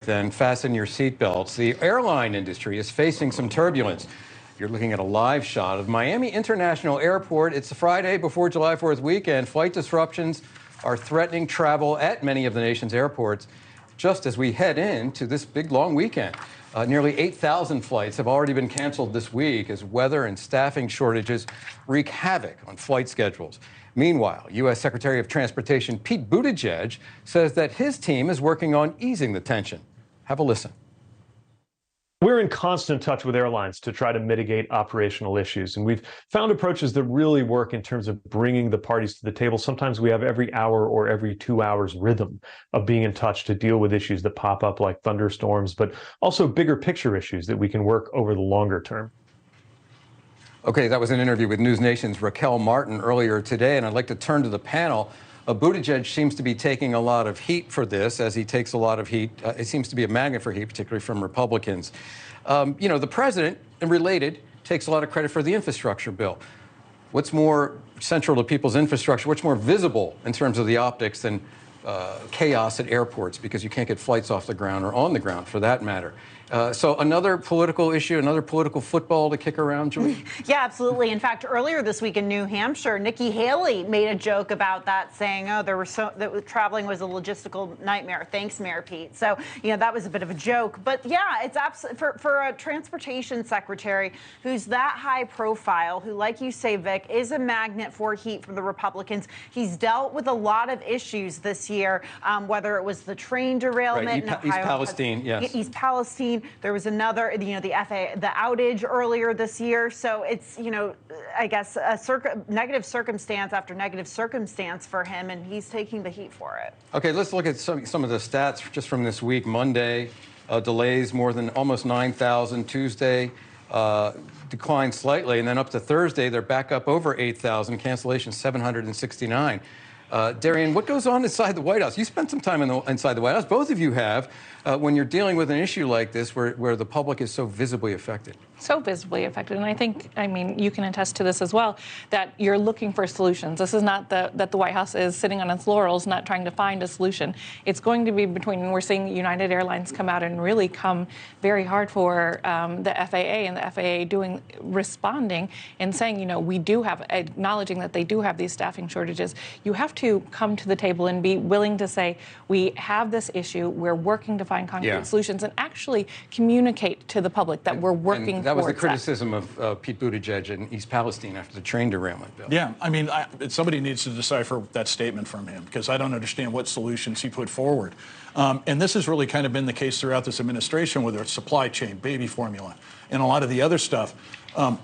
Then fasten your seatbelts. The airline industry is facing some turbulence. You're looking at a live shot of Miami International Airport. It's the Friday before July 4th weekend. Flight disruptions are threatening travel at many of the nation's airports just as we head into this big, long weekend. Nearly 8,000 flights have already been canceled this week as weather and staffing shortages wreak havoc on flight schedules. Meanwhile, U.S. Secretary of Transportation Pete Buttigieg says that his team is working on easing the tension. Have a listen. We're in constant touch with airlines to try to mitigate operational issues, and we've found approaches that really work in terms of bringing the parties to the table. Sometimes we have every hour or every 2 hours rhythm of being in touch to deal with issues that pop up like thunderstorms, but also bigger picture issues that we can work over the longer term. Okay, that was an interview with NewsNation's Raquel Martin earlier today, and I'd like to turn to the panel. Buttigieg seems to be taking a lot of heat for this, as he takes a lot of heat. It seems to be a magnet for heat, particularly from Republicans. The president, and related, takes a lot of credit for the infrastructure bill. What's more central to people's infrastructure, what's more visible in terms of the optics than chaos at airports, because you can't get flights off the ground or on the ground for that matter. So another political issue, another political football to kick around, Julie? Yeah, absolutely. In fact, earlier this week in New Hampshire, Nikki Haley made a joke about that, saying, "Oh, that traveling was a logistical nightmare." Thanks, Mayor Pete. So, that was a bit of a joke. But yeah, it's absolutely for a transportation secretary who's that high profile, who, like you say, Vic, is a magnet for heat from the Republicans. He's dealt with a lot of issues this year, whether it was the train derailment. Right. East Palestine, yes. East Palestine. There was another, the FAA, the outage earlier this year. So it's, I guess a negative circumstance after negative circumstance for him, and he's taking the heat for it. Okay, let's look at some of the stats just from this week. Monday, delays more than almost 9,000. Tuesday, declined slightly, and then up to Thursday, they're back up over 8,000. Cancellations 769. Darian, what goes on inside the White House? You spent some time inside the White House. Both of you have. When you're dealing with an issue like this where the public is so visibly affected. So visibly affected. And I think, you can attest to this as well, that you're looking for solutions. This is not that the White House is sitting on its laurels, not trying to find a solution. It's going to be we're seeing United Airlines come out and really come very hard for the FAA, and the FAA responding and saying, we do have, acknowledging that they do have these staffing shortages. You have to come to the table and be willing to say, we have this issue, we're working to find concrete solutions, and actually communicate to the public that we're working. That was the criticism of Pete Buttigieg in East Palestine after the train derailment bill. Yeah, somebody needs to decipher that statement from him, because I don't understand what solutions he put forward. And this has really kind of been the case throughout this administration, whether it's supply chain, baby formula, and a lot of the other stuff.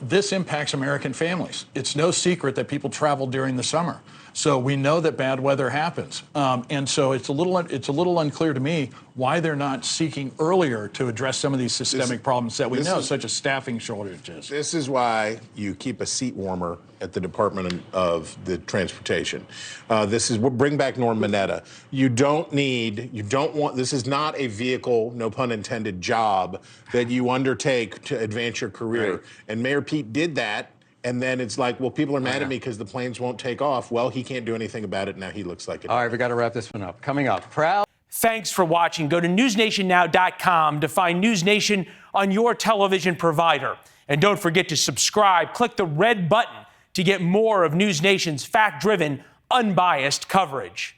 This impacts American families. It's no secret that people travel during the summer. So we know that bad weather happens. And so it's a little unclear to me why they're not seeking earlier to address some of these systemic problems that we know, such as staffing shortages. This is why you keep a seat warmer at the Department of the Transportation. Bring back Norm Mineta. This is not a vehicle, no pun intended, job that you undertake to advance your career. Right. And Mayor Pete did that. And then it's like, well, people are mad at me because the planes won't take off. Well, he can't do anything about it. Now he looks like it. All right, we got to wrap this one up. Coming up, Thanks for watching. Go to newsnationnow.com to find NewsNation on your television provider. And don't forget to subscribe. Click the red button to get more of NewsNation's fact-driven, unbiased coverage.